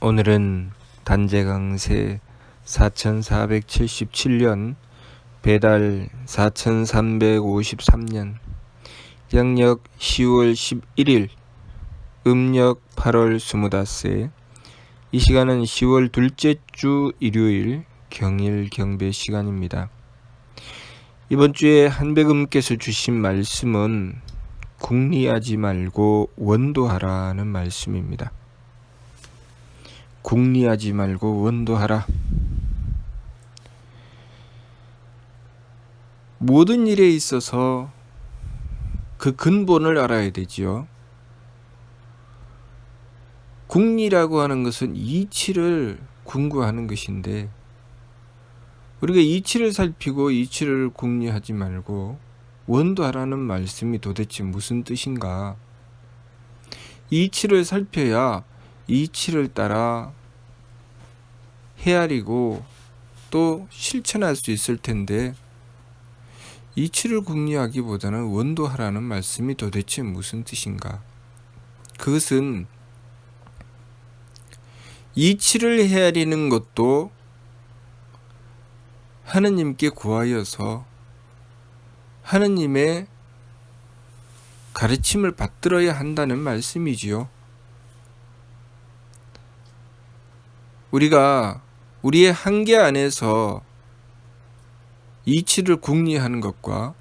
오늘은 단재강세 4477년 배달 4353년 양력 10월 11일 음력 8월 25세. 이 시간은 10월 둘째 주 일요일 경일 경배 시간입니다. 이번 주에 한백음께서 주신 말씀은 궁리하지 말고 원도하라는 말씀입니다. 궁리하지 말고 원도하라. 모든 일에 있어서 그 근본을 알아야 되지요. 궁리라고 하는 것은 이치를 궁구하는 것인데, 우리가 이치를 살피고 이치를 궁리하지 말고 원도하라는 말씀이 도대체 무슨 뜻인가? 이치를 살펴야 이치를 따라 헤아리고 또 실천할 수 있을 텐데, 이치를 궁리하기보다는 원도하라는 말씀이 도대체 무슨 뜻인가? 그것은 이치를 헤아리는 것도 하느님께 구하여서 하느님의 가르침을 받들어야 한다는 말씀이지요. 우리가 우리의 한계 안에서 이치를 궁리하는 것과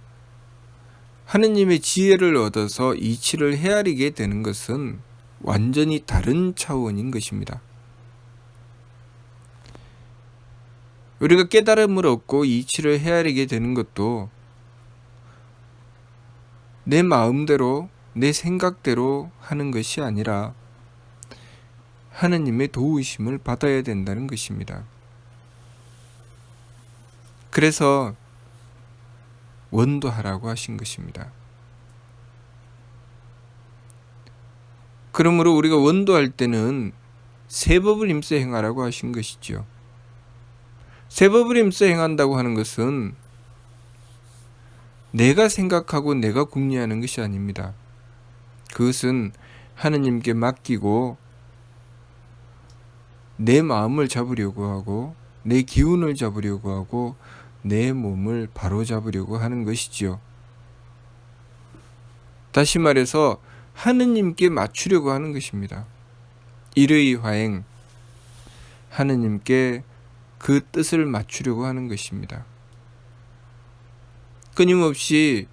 하느님의 지혜를 얻어서 이치를 헤아리게 되는 것은 완전히 다른 차원인 것입니다. 우리가 깨달음을 얻고 이치를 헤아리게 되는 것도 내 마음대로, 내 생각대로 하는 것이 아니라 하느님의 도우심을 받아야 된다는 것입니다. 그래서 원도하라고 하신 것입니다. 그러므로 우리가 원도할 때는 세법을 힘써 행하라고 하신 것이죠. 세법을 힘써 행한다고 하는 것은 내가 생각하고 내가 궁리하는 것이 아닙니다. 그것은 하느님께 맡기고 내 마음을 잡으려고 하고 내 기운을 잡으려고 하고 내 몸을 바로잡으려고 하는 것이지요. 다시 말해서 하느님께 맞추려고 하는 것입니다. 일의 화행, 하느님께 그 뜻을 맞추려고 하는 것입니다. 끊임없이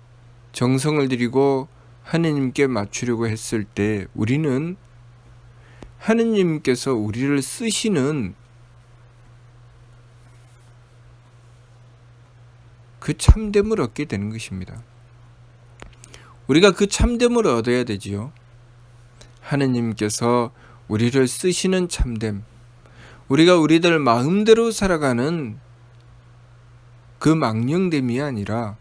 정성을 들이고 하느님께 맞추려고 했을 때 우리는 하느님께서 우리를 쓰시는 그 참됨을 얻게 되는 것입니다. 우리가 그 참됨을 얻어야 되지요. 하느님께서 우리를 쓰시는 참됨, 우리가 우리들 마음대로 살아가는 그 망령됨이 아니라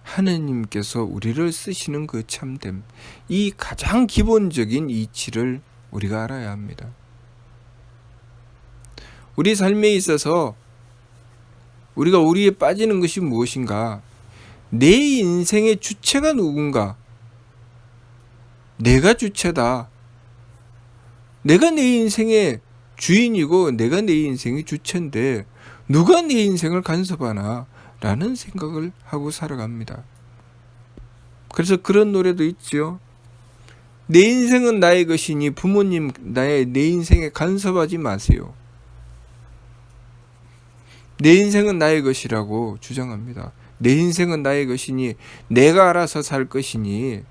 하느님께서 우리를 쓰시는 그 참됨, 이 가장 기본적인 이치를 우리가 알아야 합니다. 우리 삶에 있어서 우리가 우리에 빠지는 것이 무엇인가? 내 인생의 주체가 누군가? 내가 주체다. 내가 내 인생의 주인이고 내가 내 인생의 주체인데 누가 내 인생을 간섭하나? 라는 생각을 하고 살아갑니다. 그래서 그런 노래도 있죠. 내 인생은 나의 것이니 부모님 내 인생에 간섭하지 마세요. 내 인생은 나의 것이라고 주장합니다. 내 인생은 나의 것이니 내가 알아서 살 것이니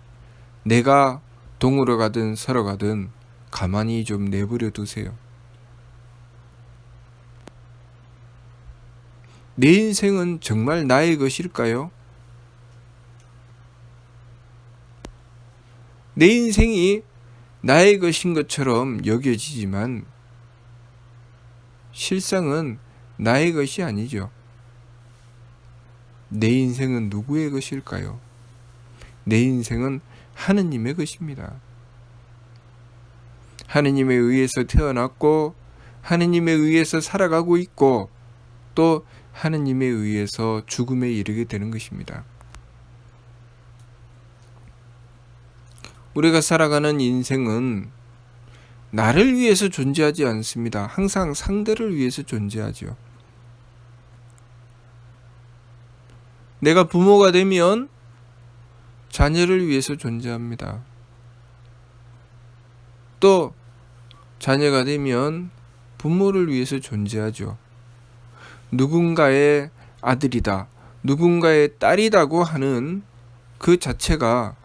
내가 동으로 가든 서로 가든 가만히 좀 내버려 두세요. 내 인생은 정말 나의 것일까요? 내 인생이 나의 것인 것처럼 여겨지지만 실상은 나의 것이 아니죠. 내 인생은 누구의 것일까요? 내 인생은 하느님의 것입니다. 하느님에 의해서 태어났고 하느님에 의해서 살아가고 있고 또 하느님에 의해서 죽음에 이르게 되는 것입니다. 우리가 살아가는 인생은 나를 위해서 존재하지 않습니다. 항상 상대를 위해서 존재하죠. 내가 부모가 되면 자녀를 위해서 존재합니다. 또 자녀가 되면 부모를 위해서 존재하죠. 누군가의 아들이다, 누군가의 딸이라고 하는 그 자체가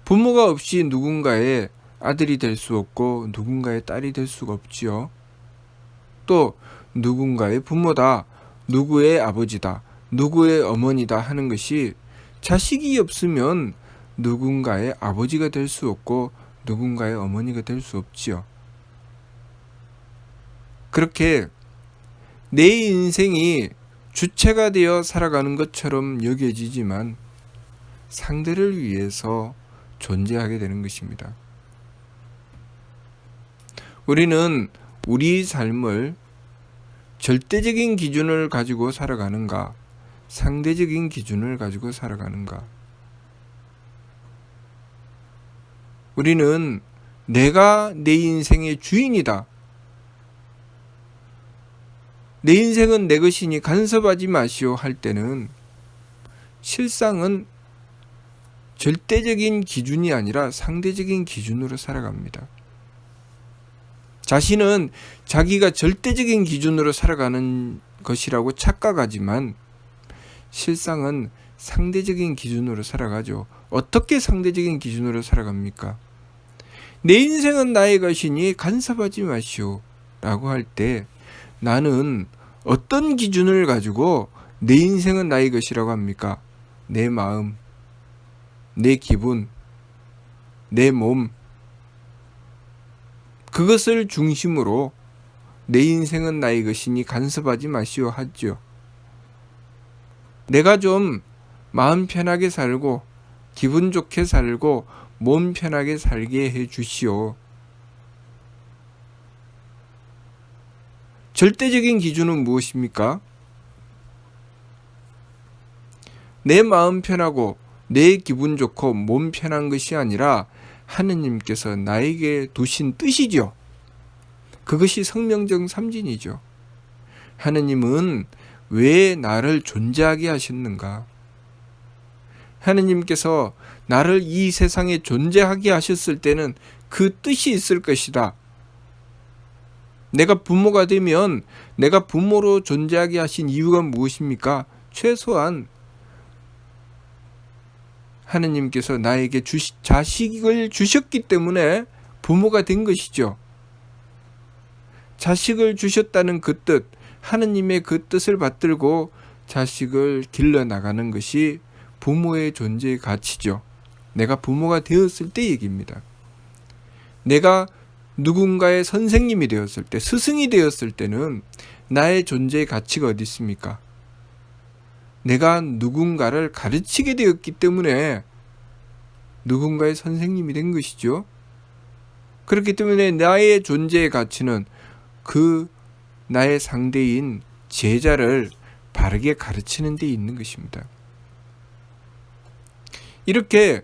부모가 없이 누군가의 아들이 될 수 없고 누군가의 딸이 될 수가 없지요. 또 누군가의 부모다, 누구의 아버지다, 누구의 어머니다 하는 것이 자식이 없으면 누군가의 아버지가 될 수 없고 누군가의 어머니가 될 수 없지요. 그렇게 내 인생이 주체가 되어 살아가는 것처럼 여겨지지만 상대를 위해서 존재하게 되는 것입니다. 우리는 우리 삶을 절대적인 기준을 가지고 살아가는가, 상대적인 기준을 가지고 살아가는가. 우리는 내가 내 인생의 주인이다, 내 인생은 내 것이니 간섭하지 마시오 할 때는 실상은 절대적인 기준이 아니라 상대적인 기준으로 살아갑니다. 자신은 자기가 절대적인 기준으로 살아가는 것이라고 착각하지만 실상은 상대적인 기준으로 살아가죠. 어떻게 상대적인 기준으로 살아갑니까? 내 인생은 나의 것이니 간섭하지 마시오 라고 할 때 나는 어떤 기준을 가지고 내 인생은 나의 것이라고 합니까? 내 마음, 내 기분, 내 몸, 그것을 중심으로 내 인생은 나의 것이니 간섭하지 마시오 하죠. 내가 좀 마음 편하게 살고 기분 좋게 살고 몸 편하게 살게 해 주시오. 절대적인 기준은 무엇입니까? 내 마음 편하고 내 기분 좋고 몸 편한 것이 아니라 하느님께서 나에게 두신 뜻이죠. 그것이 성명정 삼진이죠. 하느님은 왜 나를 존재하게 하셨는가? 하느님께서 나를 이 세상에 존재하게 하셨을 때는 그 뜻이 있을 것이다. 내가 부모가 되면 내가 부모로 존재하게 하신 이유가 무엇입니까? 최소한 하느님께서 나에게 자식을 주셨기 때문에 부모가 된 것이죠. 자식을 주셨다는 그 뜻, 하느님의 그 뜻을 받들고 자식을 길러나가는 것이 부모의 존재의 가치죠. 내가 부모가 되었을 때 얘기입니다. 내가 누군가의 선생님이 되었을 때, 스승이 되었을 때는 나의 존재의 가치가 어디 있습니까? 내가 누군가를 가르치게 되었기 때문에 누군가의 선생님이 된 것이죠. 그렇기 때문에 나의 존재의 가치는 그 나의 상대인 제자를 바르게 가르치는 데 있는 것입니다. 이렇게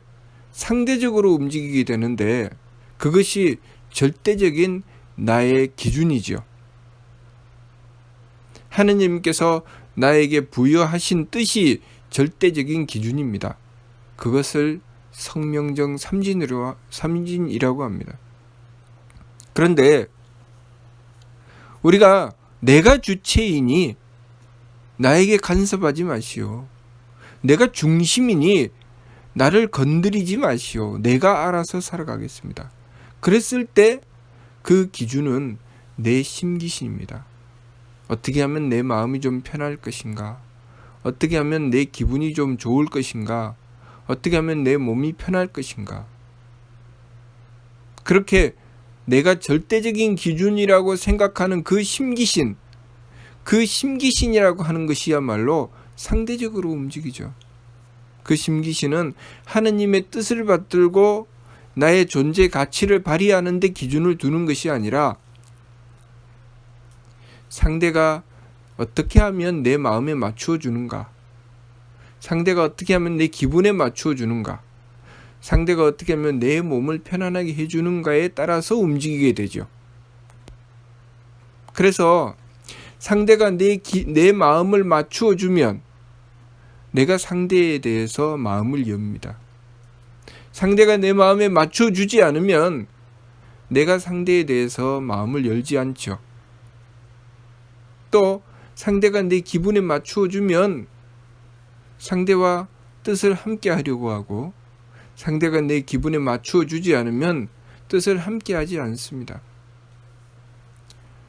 상대적으로 움직이게 되는데 그것이 절대적인 나의 기준이죠. 하느님께서 나에게 부여하신 뜻이 절대적인 기준입니다. 그것을 성명정 삼진이라고 합니다. 그런데 우리가 내가 주체이니 나에게 간섭하지 마시오. 내가 중심이니 나를 건드리지 마시오. 내가 알아서 살아가겠습니다. 그랬을 때 그 기준은 내 심기신입니다. 어떻게 하면 내 마음이 좀 편할 것인가? 어떻게 하면 내 기분이 좀 좋을 것인가? 어떻게 하면 내 몸이 편할 것인가? 그렇게 내가 절대적인 기준이라고 생각하는 그 심기신, 그 심기신이라고 하는 것이야말로 상대적으로 움직이죠. 그 심기신은 하느님의 뜻을 받들고 나의 존재 가치를 발휘하는 데 기준을 두는 것이 아니라 상대가 어떻게 하면 내 마음에 맞추어 주는가, 상대가 어떻게 하면 내 기분에 맞추어 주는가, 상대가 어떻게 하면 내 몸을 편안하게 해주는가에 따라서 움직이게 되죠. 그래서 상대가 내 마음을 맞추어 주면 내가 상대에 대해서 마음을 엽니다. 상대가 내 마음에 맞추어 주지 않으면 내가 상대에 대해서 마음을 열지 않죠. 또 상대가 내 기분에 맞추어 주면 상대와 뜻을 함께 하려고 하고, 상대가 내 기분에 맞추어 주지 않으면 뜻을 함께 하지 않습니다.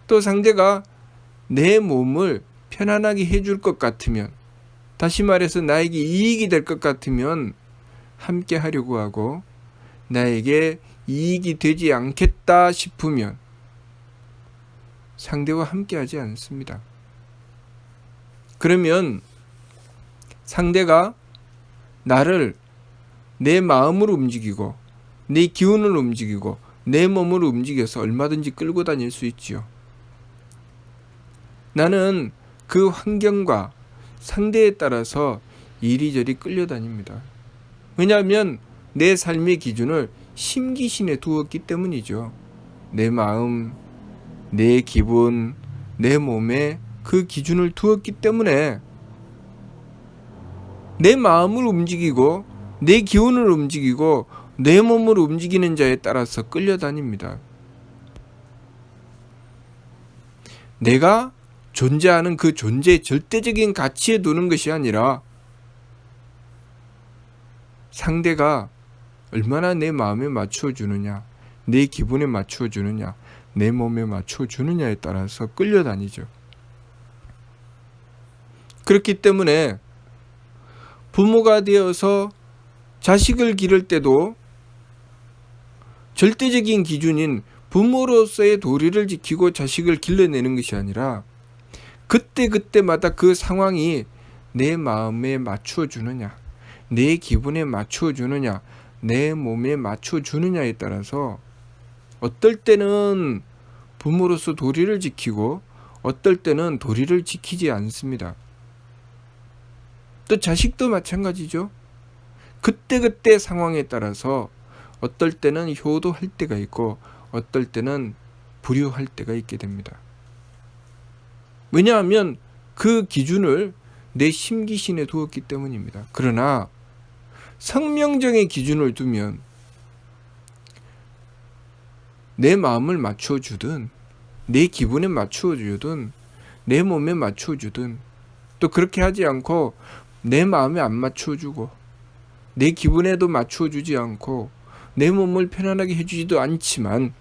또 상대가 내 몸을 편안하게 해줄 것 같으면, 다시 말해서 나에게 이익이 될 것 같으면 함께 하려고 하고, 나에게 이익이 되지 않겠다 싶으면 상대와 함께 하지 않습니다. 그러면 상대가 나를 내 마음으로 움직이고 내 기운을 움직이고 내 몸을 움직여서 얼마든지 끌고 다닐 수 있지요. 나는 그 환경과 상대에 따라서 이리저리 끌려다닙니다. 왜냐하면 내 삶의 기준을 심기신에 두었기 때문이죠. 내 마음, 내 기분, 내 몸에 그 기준을 두었기 때문에 내 마음을 움직이고 내 기운을 움직이고 내 몸을 움직이는 자에 따라서 끌려다닙니다. 내가 존재하는 그 존재의 절대적인 가치에 두는 것이 아니라 상대가 얼마나 내 마음에 맞추어 주느냐, 내 기분에 맞추어 주느냐, 내 몸에 맞추어 주느냐에 따라서 끌려다니죠. 그렇기 때문에 부모가 되어서 자식을 기를 때도 절대적인 기준인 부모로서의 도리를 지키고 자식을 길러내는 것이 아니라 그때그때마다 그 상황이 내 마음에 맞추어 주느냐, 내 기분에 맞추어 주느냐, 내 몸에 맞추어 주느냐에 따라서 어떨 때는 부모로서 도리를 지키고 어떨 때는 도리를 지키지 않습니다. 또 자식도 마찬가지죠. 그때그때 상황에 따라서 어떨 때는 효도할 때가 있고 어떨 때는 불효할 때가 있게 됩니다. 왜냐하면 그 기준을 내 심기신에 두었기 때문입니다. 그러나 성명정의 기준을 두면 내 마음을 맞추어 주든 내 기분에 맞추어 주든 내 몸에 맞추어 주든, 또 그렇게 하지 않고 내 마음에 안 맞추어 주고 내 기분에도 맞추어 주지 않고 내 몸을 편안하게 해주지도 않지만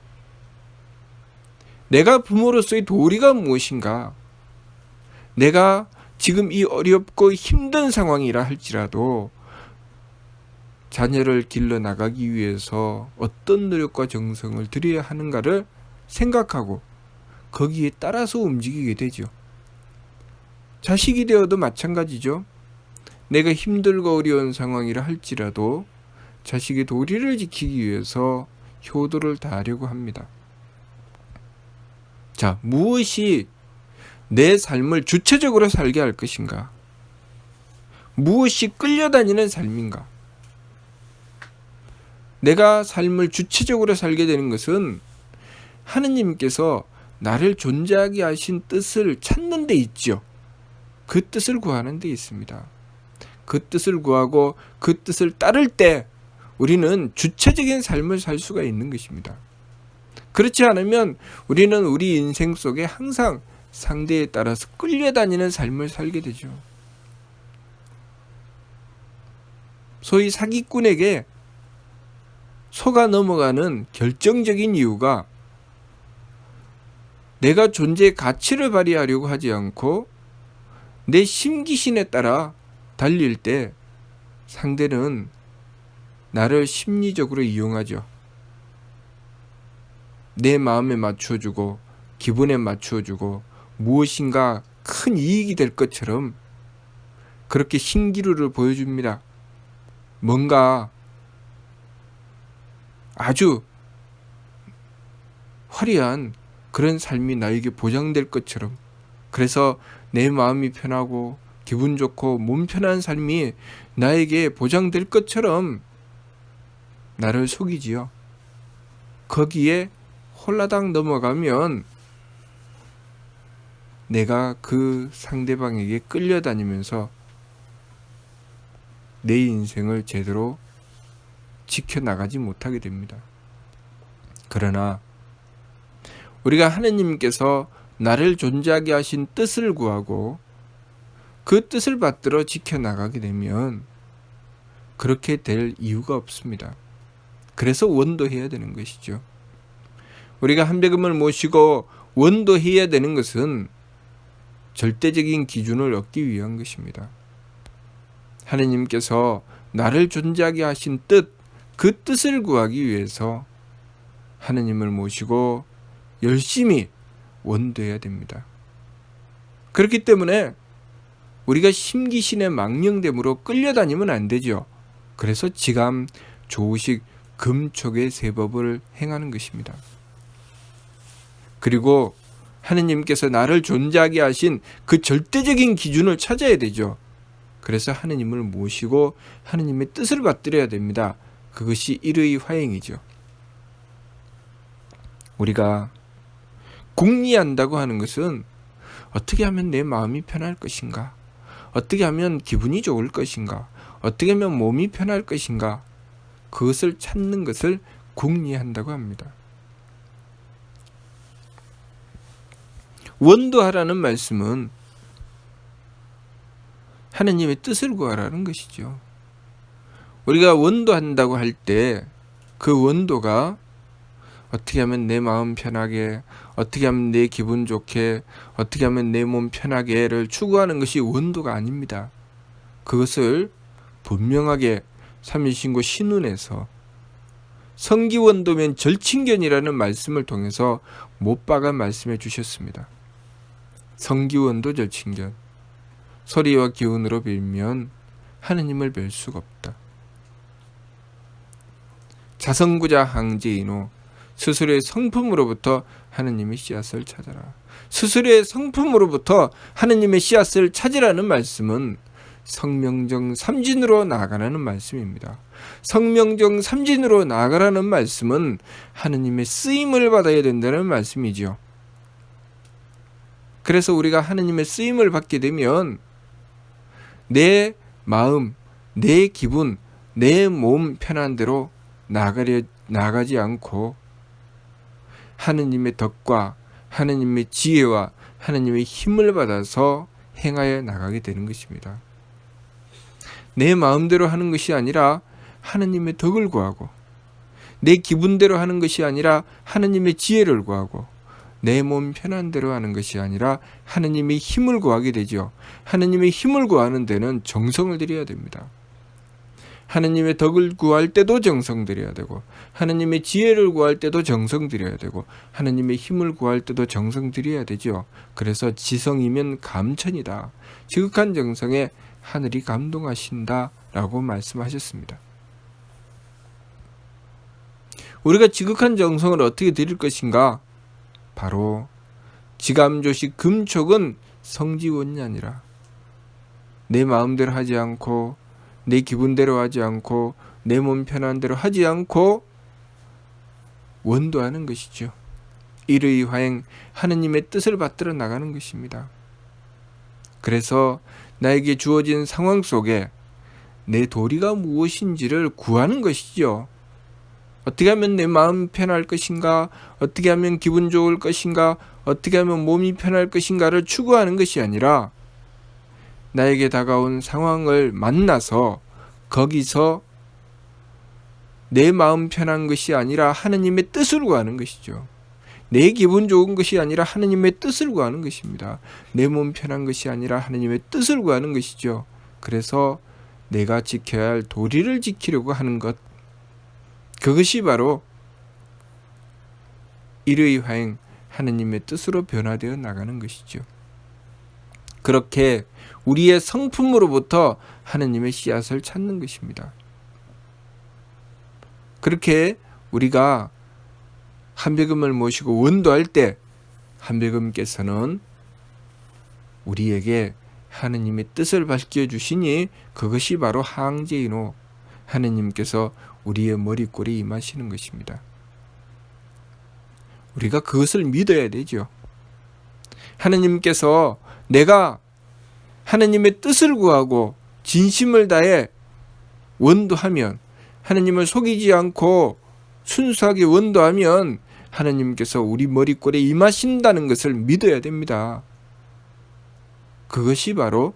내가 부모로서의 도리가 무엇인가, 내가 지금 이 어렵고 힘든 상황이라 할지라도 자녀를 길러 나가기 위해서 어떤 노력과 정성을 들여야 하는가를 생각하고 거기에 따라서 움직이게 되죠. 자식이 되어도 마찬가지죠. 내가 힘들고 어려운 상황이라 할지라도 자식의 도리를 지키기 위해서 효도를 다하려고 합니다. 자, 무엇이 내 삶을 주체적으로 살게 할 것인가? 무엇이 끌려다니는 삶인가? 내가 삶을 주체적으로 살게 되는 것은 하느님께서 나를 존재하게 하신 뜻을 찾는 데 있죠. 그 뜻을 구하는 데 있습니다. 그 뜻을 구하고 그 뜻을 따를 때 우리는 주체적인 삶을 살 수가 있는 것입니다. 그렇지 않으면 우리는 우리 인생 속에 항상 상대에 따라서 끌려다니는 삶을 살게 되죠. 소위 사기꾼에게 속아 넘어가는 결정적인 이유가 내가 존재의 가치를 발휘하려고 하지 않고 내 심기신에 따라 달릴 때 상대는 나를 심리적으로 이용하죠. 내 마음에 맞춰주고 기분에 맞춰주고 무엇인가 큰 이익이 될 것처럼 그렇게 신기루를 보여줍니다. 뭔가 아주 화려한 그런 삶이 나에게 보장될 것처럼, 그래서 내 마음이 편하고 기분 좋고 몸 편한 삶이 나에게 보장될 것처럼 나를 속이지요. 거기에 홀라당 넘어가면 내가 그 상대방에게 끌려다니면서 내 인생을 제대로 지켜나가지 못하게 됩니다. 그러나 우리가 하느님께서 나를 존재하게 하신 뜻을 구하고 그 뜻을 받들어 지켜나가게 되면 그렇게 될 이유가 없습니다. 그래서 원도해야 되는 것이죠. 우리가 한배금을 모시고 원도해야 되는 것은 절대적인 기준을 얻기 위한 것입니다. 하느님께서 나를 존재하게 하신 뜻, 그 뜻을 구하기 위해서 하느님을 모시고 열심히 원도해야 됩니다. 그렇기 때문에 우리가 심기신의 망령됨으로 끌려다니면 안 되죠. 그래서 지감, 조식, 금촉의 세법을 행하는 것입니다. 그리고 하느님께서 나를 존재하게 하신 그 절대적인 기준을 찾아야 되죠. 그래서 하느님을 모시고 하느님의 뜻을 받들어야 됩니다. 그것이 일의 화행이죠. 우리가 궁리한다고 하는 것은 어떻게 하면 내 마음이 편할 것인가? 어떻게 하면 기분이 좋을 것인가? 어떻게 하면 몸이 편할 것인가? 그것을 찾는 것을 궁리한다고 합니다. 원도하라는 말씀은 하느님의 뜻을 구하라는 것이죠. 우리가 원도한다고 할 때 그 원도가 어떻게 하면 내 마음 편하게, 어떻게 하면 내 기분 좋게, 어떻게 하면 내 몸 편하게를 추구하는 것이 원도가 아닙니다. 그것을 분명하게 삼위신고 신운에서 성기원도면 절친견이라는 말씀을 통해서 못 박아 말씀해 주셨습니다. 성기원도 절친견, 소리와 기운으로 빌면 하느님을 뵐 수가 없다. 자성구자 항제인호, 스스로의 성품으로부터 하느님의 씨앗을 찾아라. 스스로의 성품으로부터 하느님의 씨앗을 찾으라는 말씀은 성명정 삼진으로 나아가라는 말씀입니다. 성명정 삼진으로 나아가라는 말씀은 하느님의 쓰임을 받아야 된다는 말씀이죠. 그래서 우리가 하느님의 쓰임을 받게 되면 내 마음, 내 기분, 내 몸 편한 대로 나가지 않고 하느님의 덕과 하느님의 지혜와 하느님의 힘을 받아서 행하여 나가게 되는 것입니다. 내 마음대로 하는 것이 아니라 하느님의 덕을 구하고, 내 기분대로 하는 것이 아니라 하느님의 지혜를 구하고, 내 몸 편한 대로 하는 것이 아니라 하느님의 힘을 구하게 되죠. 하느님의 힘을 구하는 데는 정성을 들여야 됩니다. 하느님의 덕을 구할 때도 정성 들여야 되고, 하느님의 지혜를 구할 때도 정성 들여야 되고, 하느님의 힘을 구할 때도 정성 들여야 되죠. 그래서 지성이면 감천이다. 지극한 정성에 하늘이 감동하신다 라고 말씀하셨습니다. 우리가 지극한 정성을 어떻게 드릴 것인가? 바로 지감조식 금촉은 성지원이 아니라 내 마음대로 하지 않고, 내 기분대로 하지 않고, 내 몸 편한 대로 하지 않고 원도하는 것이죠. 일의 화행, 하느님의 뜻을 받들어 나가는 것입니다. 그래서 나에게 주어진 상황 속에 내 도리가 무엇인지를 구하는 것이죠. 어떻게 하면 내 마음 편할 것인가? 어떻게 하면 기분 좋을 것인가? 어떻게 하면 몸이 편할 것인가를 추구하는 것이 아니라 나에게 다가온 상황을 만나서 거기서 내 마음 편한 것이 아니라 하느님의 뜻을 구하는 것이죠. 내 기분 좋은 것이 아니라 하느님의 뜻을 구하는 것입니다. 내 몸 편한 것이 아니라 하느님의 뜻을 구하는 것이죠. 그래서 내가 지켜야 할 도리를 지키려고 하는 것, 그것이 바로 일의 화행, 하느님의 뜻으로 변화되어 나가는 것이죠. 그렇게 우리의 성품으로부터 하느님의 씨앗을 찾는 것입니다. 그렇게 우리가 한배금을 모시고 원도할 때 한배금께서는 우리에게 하느님의 뜻을 밝혀 주시니 그것이 바로 항제인호, 하느님께서 우리의 머리꼴에 임하시는 것입니다. 우리가 그것을 믿어야 되죠. 하느님께서 내가 하느님의 뜻을 구하고 진심을 다해 원도하면, 하느님을 속이지 않고 순수하게 원도하면 하느님께서 우리 머리꼴에 임하신다는 것을 믿어야 됩니다. 그것이 바로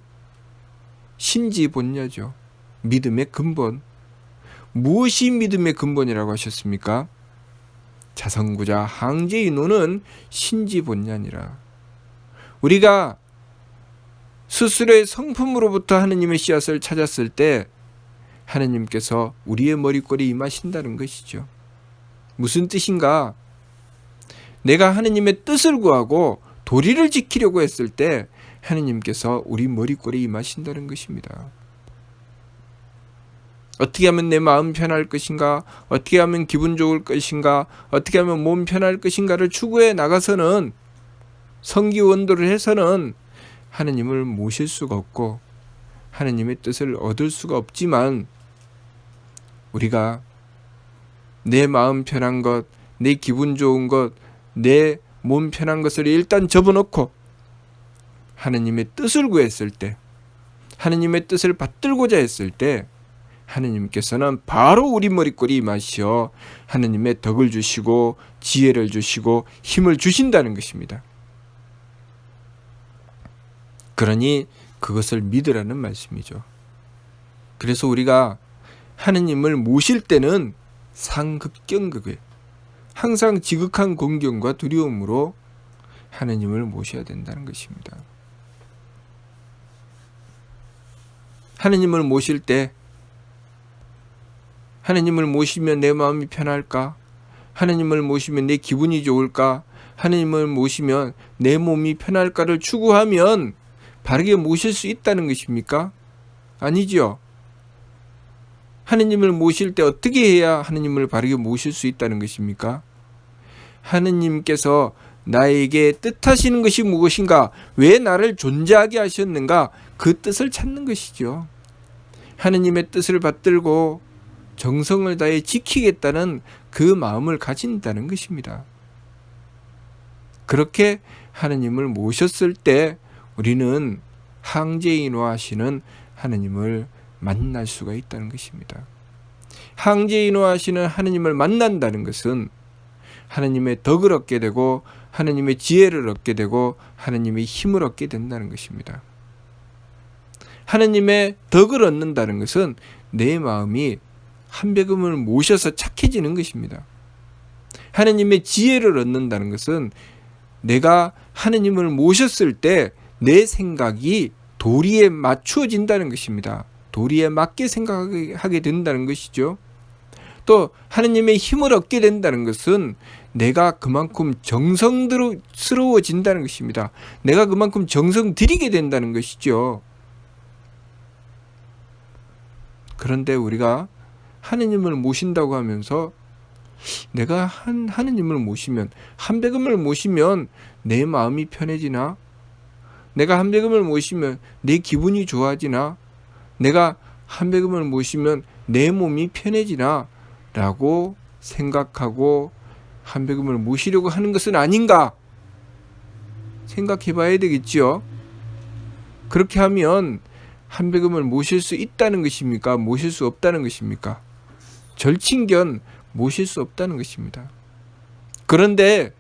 신지본야죠. 믿음의 근본. 무엇이 믿음의 근본이라고 하셨습니까? 자성구자 항제인호는 신지본야니라. 우리가 스스로의 성품으로부터 하느님의 씨앗을 찾았을 때 하느님께서 우리의 머리꼴에 임하신다는 것이죠. 무슨 뜻인가? 내가 하느님의 뜻을 구하고 도리를 지키려고 했을 때 하느님께서 우리 머리꼴에 임하신다는 것입니다. 어떻게 하면 내 마음 편할 것인가? 어떻게 하면 기분 좋을 것인가? 어떻게 하면 몸 편할 것인가를 추구해 나가서는, 성기원도를 해서는 하느님을 모실 수가 없고 하느님의 뜻을 얻을 수가 없지만, 우리가 내 마음 편한 것, 내 기분 좋은 것, 내 몸 편한 것을 일단 접어놓고 하느님의 뜻을 구했을 때, 하느님의 뜻을 받들고자 했을 때 하느님께서는 바로 우리 머리꼴에 임하시어 하느님의 덕을 주시고 지혜를 주시고 힘을 주신다는 것입니다. 그러니 그것을 믿으라는 말씀이죠. 그래서 우리가 하느님을 모실 때는 상극경극에 항상 지극한 공경과 두려움으로 하느님을 모셔야 된다는 것입니다. 하느님을 모실 때, 하느님을 모시면 내 마음이 편할까? 하느님을 모시면 내 기분이 좋을까? 하느님을 모시면 내 몸이 편할까를 추구하면 바르게 모실 수 있다는 것입니까? 아니죠. 하느님을 모실 때 어떻게 해야 하느님을 바르게 모실 수 있다는 것입니까? 하느님께서 나에게 뜻하시는 것이 무엇인가? 왜 나를 존재하게 하셨는가? 그 뜻을 찾는 것이죠. 하느님의 뜻을 받들고 정성을 다해 지키겠다는 그 마음을 가진다는 것입니다. 그렇게 하느님을 모셨을 때 우리는 항제인호하시는 하느님을 만날 수가 있다는 것입니다. 항제인호하시는 하느님을 만난다는 것은 하느님의 덕을 얻게 되고 하느님의 지혜를 얻게 되고 하느님의 힘을 얻게 된다는 것입니다. 하느님의 덕을 얻는다는 것은 내 마음이 한백음을 모셔서 착해지는 것입니다. 하느님의 지혜를 얻는다는 것은 내가 하느님을 모셨을 때 내 생각이 도리에 맞추어진다는 것입니다. 도리에 맞게 생각하게 된다는 것이죠. 또 하느님의 힘을 얻게 된다는 것은 내가 그만큼 정성스러워진다는 것입니다. 내가 그만큼 정성 들이게 된다는 것이죠. 그런데 우리가 하느님을 모신다고 하면서 내가 하느님을 모시면, 한백음을 모시면 내 마음이 편해지나? 내가 한백음을 모시면 내 기분이 좋아지나? 내가 한백음을 모시면 내 몸이 편해지나? 라고 생각하고 한백음을 모시려고 하는 것은 아닌가? 생각해 봐야 되겠지요. 그렇게 하면 한백음을 모실 수 있다는 것입니까? 모실 수 없다는 것입니까? 절친견 모실 수 없다는 것입니다. 그런데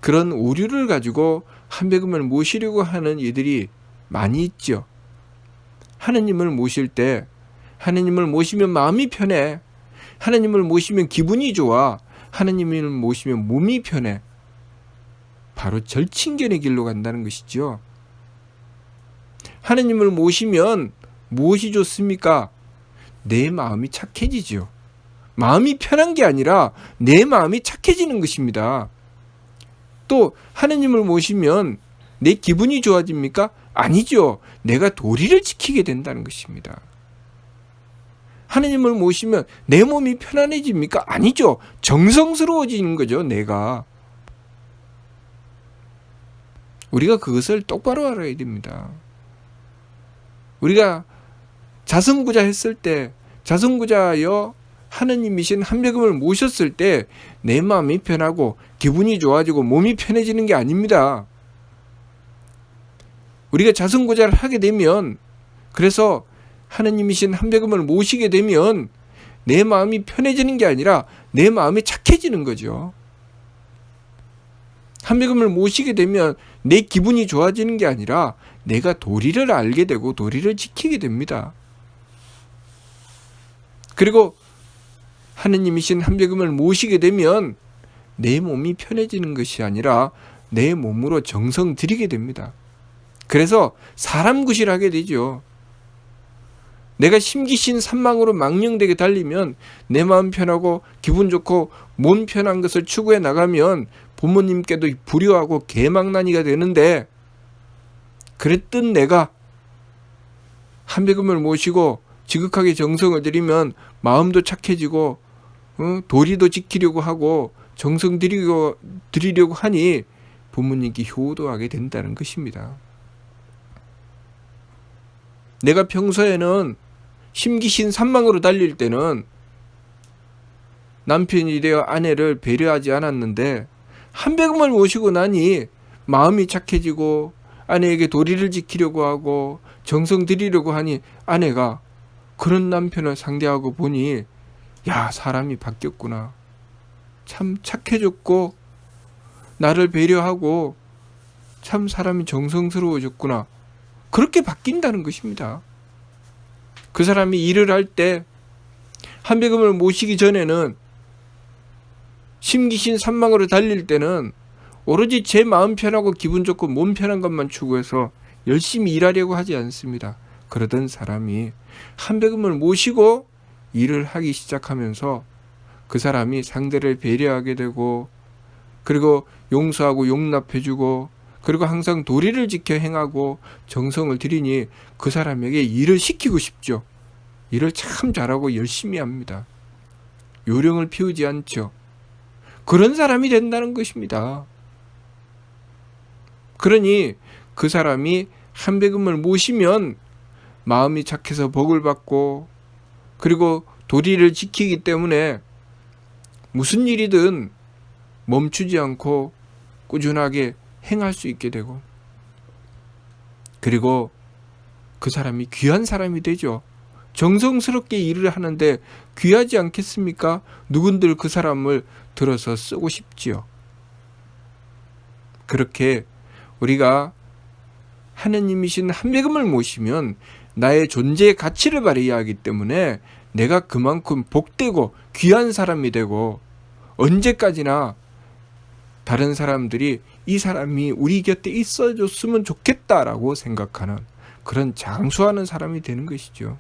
그런 오류를 가지고 한백음을 모시려고 하는 이들이 많이 있죠. 하느님을 모실 때 하느님을 모시면 마음이 편해. 하느님을 모시면 기분이 좋아. 하느님을 모시면 몸이 편해. 바로 절친견의 길로 간다는 것이죠. 하느님을 모시면 무엇이 좋습니까? 내 마음이 착해지죠. 마음이 편한 게 아니라 내 마음이 착해지는 것입니다. 또 하느님을 모시면 내 기분이 좋아집니까? 아니죠. 내가 도리를 지키게 된다는 것입니다. 하느님을 모시면 내 몸이 편안해집니까? 아니죠. 정성스러워지는 거죠, 내가. 우리가 그것을 똑바로 알아야 됩니다. 우리가 자선구자 했을 때, 자선구자여 하느님이신 한백음을 모셨을 때 내 마음이 편하고 기분이 좋아지고 몸이 편해지는 게 아닙니다. 우리가 자선구자를 하게 되면, 그래서 하느님이신 한백음을 모시게 되면 내 마음이 편해지는 게 아니라 내 마음이 착해지는 거죠. 한백음을 모시게 되면 내 기분이 좋아지는 게 아니라 내가 도리를 알게 되고 도리를 지키게 됩니다. 그리고 하느님이신 한백음을 모시게 되면 내 몸이 편해지는 것이 아니라 내 몸으로 정성 들이게 됩니다. 그래서 사람 구실하게 되죠. 내가 심기신 산망으로 망령되게 달리면 내 마음 편하고 기분 좋고 몸 편한 것을 추구해 나가면 부모님께도 불효하고 개망난이가 되는데, 그랬던 내가 한백음을 모시고 지극하게 정성을 들이면 마음도 착해지고 도리도 지키려고 하고 정성 드리려고 하니 부모님께 효도하게 된다는 것입니다. 내가 평소에는 심기신 산망으로 달릴 때는 남편이 되어 아내를 배려하지 않았는데 한백음을 모시고 나니 마음이 착해지고 아내에게 도리를 지키려고 하고 정성 들이려고 하니 아내가 그런 남편을 상대하고 보니, 야, 사람이 바뀌었구나. 참 착해졌고 나를 배려하고 참 사람이 정성스러워졌구나. 그렇게 바뀐다는 것입니다. 그 사람이 일을 할 때 한백음을 모시기 전에는 심기신 산망으로 달릴 때는 오로지 제 마음 편하고 기분 좋고 몸 편한 것만 추구해서 열심히 일하려고 하지 않습니다. 그러던 사람이 한백음을 모시고 일을 하기 시작하면서 그 사람이 상대를 배려하게 되고, 그리고 용서하고 용납해주고, 그리고 항상 도리를 지켜 행하고 정성을 들이니 그 사람에게 일을 시키고 싶죠. 일을 참 잘하고 열심히 합니다. 요령을 피우지 않죠. 그런 사람이 된다는 것입니다. 그러니 그 사람이 한백음을 모시면 마음이 착해서 복을 받고, 그리고 도리를 지키기 때문에 무슨 일이든 멈추지 않고 꾸준하게 행할 수 있게 되고, 그리고 그 사람이 귀한 사람이 되죠. 정성스럽게 일을 하는데 귀하지 않겠습니까? 누군들 그 사람을 들어서 쓰고 싶지요. 그렇게 우리가 하느님이신 한백음을 모시면 나의 존재의 가치를 발휘해야 하기 때문에 내가 그만큼 복되고 귀한 사람이 되고, 언제까지나 다른 사람들이 이 사람이 우리 곁에 있어줬으면 좋겠다라고 생각하는 그런 장수하는 사람이 되는 것이죠.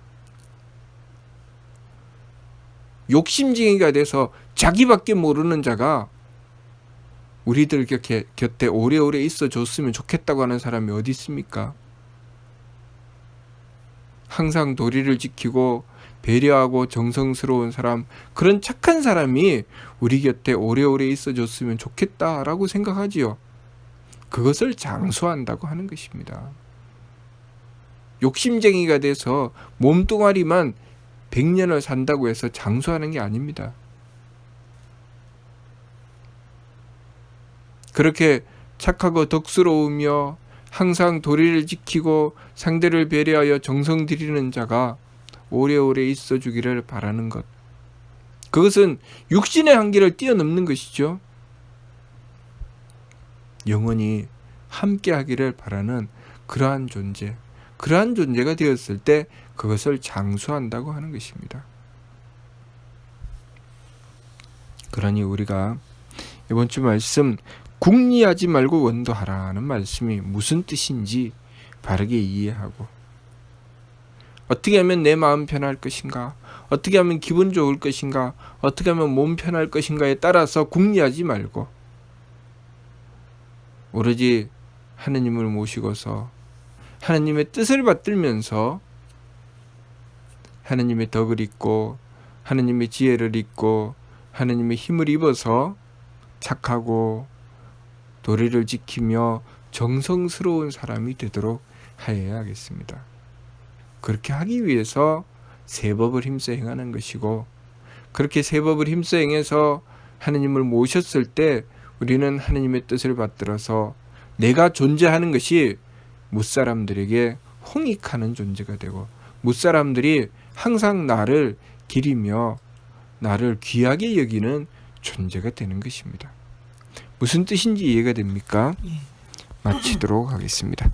욕심쟁이가 돼서 자기밖에 모르는 자가 우리들 곁에 오래오래 있어줬으면 좋겠다고 하는 사람이 어디 있습니까? 항상 도리를 지키고 배려하고 정성스러운 사람, 그런 착한 사람이 우리 곁에 오래오래 있어줬으면 좋겠다라고 생각하지요. 그것을 장수한다고 하는 것입니다. 욕심쟁이가 돼서 몸뚱아리만 100년을 산다고 해서 장수하는 게 아닙니다. 그렇게 착하고 덕스러우며 항상 도리를 지키고 상대를 배려하여 정성 들이는 자가 오래오래 있어 주기를 바라는 것. 그것은 육신의 한계를 뛰어넘는 것이죠. 영원히 함께 하기를 바라는 그러한 존재가 되었을 때 그것을 장수한다고 하는 것입니다. 그러니 우리가 이번 주 말씀 궁리하지 말고 원도하라는 말씀이 무슨 뜻인지 바르게 이해하고, 어떻게 하면 내 마음 편할 것인가, 어떻게 하면 기분 좋을 것인가, 어떻게 하면 몸 편할 것인가에 따라서 궁리하지 말고 오로지 하느님을 모시고서 하느님의 뜻을 받들면서 하느님의 덕을 잊고 하느님의 지혜를 잊고 하느님의 힘을 입어서 착하고 도리를 지키며 정성스러운 사람이 되도록 하여야 하겠습니다. 그렇게 하기 위해서 새 법을 힘써 행하는 것이고, 그렇게 새 법을 힘써 행해서 하느님을 모셨을 때 우리는 하느님의 뜻을 받들어서 내가 존재하는 것이 무사람들에게 홍익하는 존재가 되고, 무사람들이 항상 나를 기리며 나를 귀하게 여기는 존재가 되는 것입니다. 무슨 뜻인지 이해가 됩니까? 마치도록 하겠습니다.